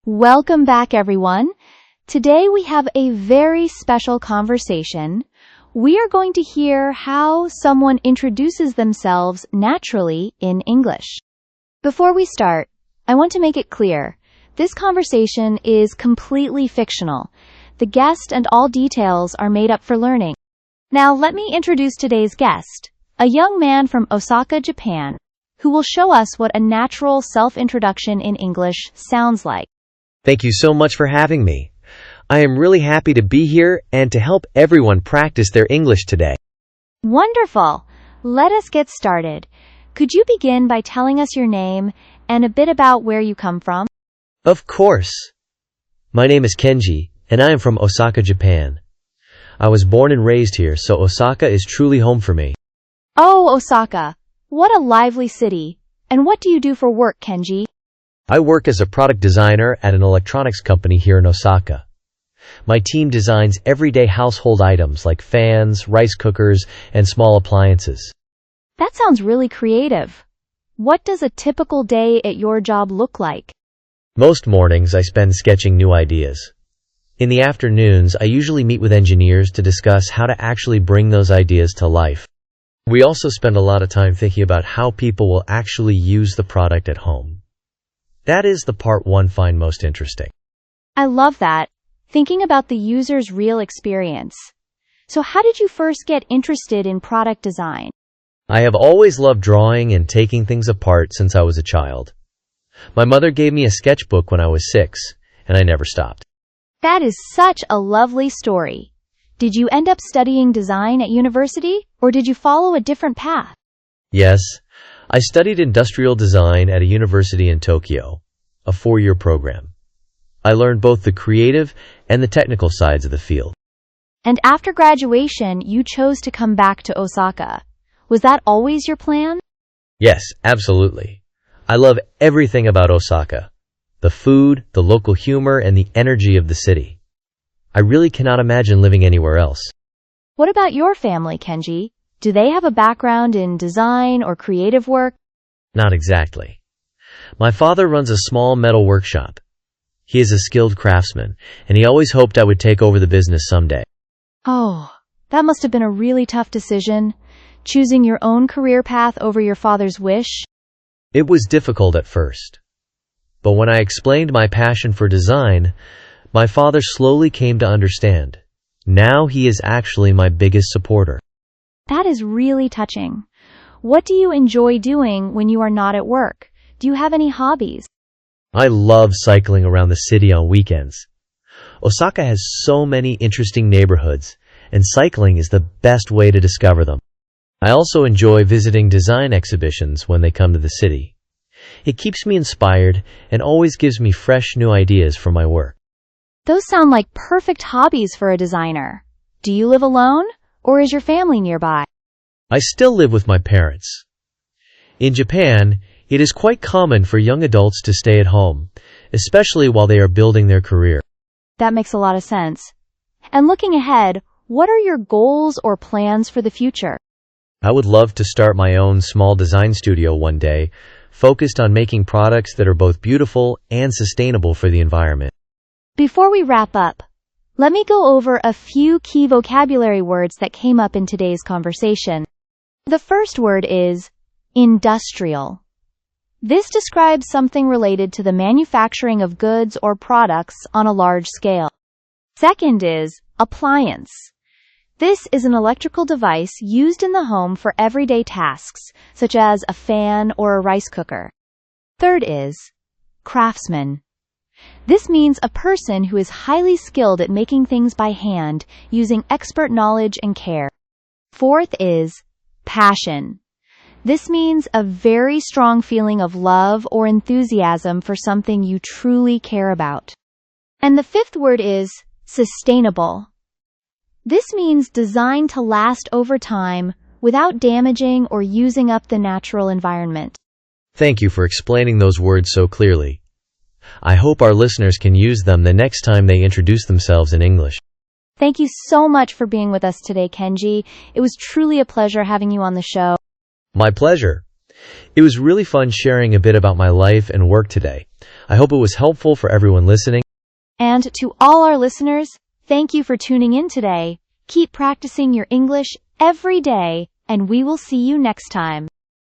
Welcome back, everyone. Today we have a very special conversation. We are going to hear how someone introduces themselves naturally in English. Before we start, I want to make it clear, this conversation is completely fictional. The guest and all details are made up for learning. Now let me introduce today's guest, a young man from Osaka, Japan, who will show us what a natural self-introduction in English sounds like. Thank you so much for having me. I am really happy to be here and to help everyone practice their English today. Wonderful! Let us get started. Could you begin by telling us your name and a bit about where you come from? Of course. My name is Kenji, and I am from Osaka, Japan. I was born and raised here, so Osaka is truly home for me. Oh, Osaka! What a lively city! And what do you do for work, Kenji? I work as a product designer at an electronics company here in Osaka. My team designs everyday household items like fans, rice cookers, and small appliances. That sounds really creative. What does a typical day at your job look like? Most mornings I spend sketching new ideas. In the afternoons, I usually meet with engineers to discuss how to actually bring those ideas to life. We also spend a lot of time thinking about how people will actually use the product at home. That is the part one find most interesting. I love that. Thinking about the user's real experience. So how did you first get interested in product design? I have always loved drawing and taking things apart since I was a child. My mother gave me a sketchbook when I was 6, and I never stopped. That is such a lovely story. Did you end up studying design at university, or did you follow a different path? Yes, I studied industrial design at a university in Tokyo, a 4-year program. I learned both the creative and the technical sides of the field. And after graduation, you chose to come back to Osaka. Was that always your plan? Yes, absolutely. I love everything about Osaka. The food, the local humor, and the energy of the city. I really cannot imagine living anywhere else. What about your family, Kenji? Do they have a background in design or creative work? Not exactly. My father runs a small metal workshop. He is a skilled craftsman, and he always hoped I would take over the business someday. Oh, that must have been a really tough decision, choosing your own career path over your father's wish. It was difficult at first. But when I explained my passion for design, my father slowly came to understand. Now he is actually my biggest supporter. That is really touching. What do you enjoy doing when you are not at work? Do you have any hobbies? I love cycling around the city on weekends. Osaka has so many interesting neighborhoods, and cycling is the best way to discover them. I also enjoy visiting design exhibitions when they come to the city. It keeps me inspired and always gives me fresh new ideas for my work. Those sound like perfect hobbies for a designer. Do you live alone, or is your family nearby? I still live with my parents. In Japan, it is quite common for young adults to stay at home, especially while they are building their career. That makes a lot of sense. And looking ahead, what are your goals or plans for the future? I would love to start my own small design studio one day, focused on making products that are both beautiful and sustainable for the environment. Before we wrap up, let me go over a few key vocabulary words that came up in today's conversation. The first word is industrial. This describes something related to the manufacturing of goods or products on a large scale. Second is appliance. This is an electrical device used in the home for everyday tasks, such as a fan or a rice cooker. Third is craftsman. This means a person who is highly skilled at making things by hand, using expert knowledge and care. Fourth is passion. This means a very strong feeling of love or enthusiasm for something you truly care about. And the fifth word is sustainable. This means designed to last over time without damaging or using up the natural environment. Thank you for explaining those words so clearly. I hope our listeners can use them the next time they introduce themselves in English. Thank you so much for being with us today, Kenji. It was truly a pleasure having you on the show. My pleasure. It was really fun sharing a bit about my life and work today. I hope it was helpful for everyone listening. And to all our listeners, thank you for tuning in today. Keep practicing your English every day, and we will see you next time.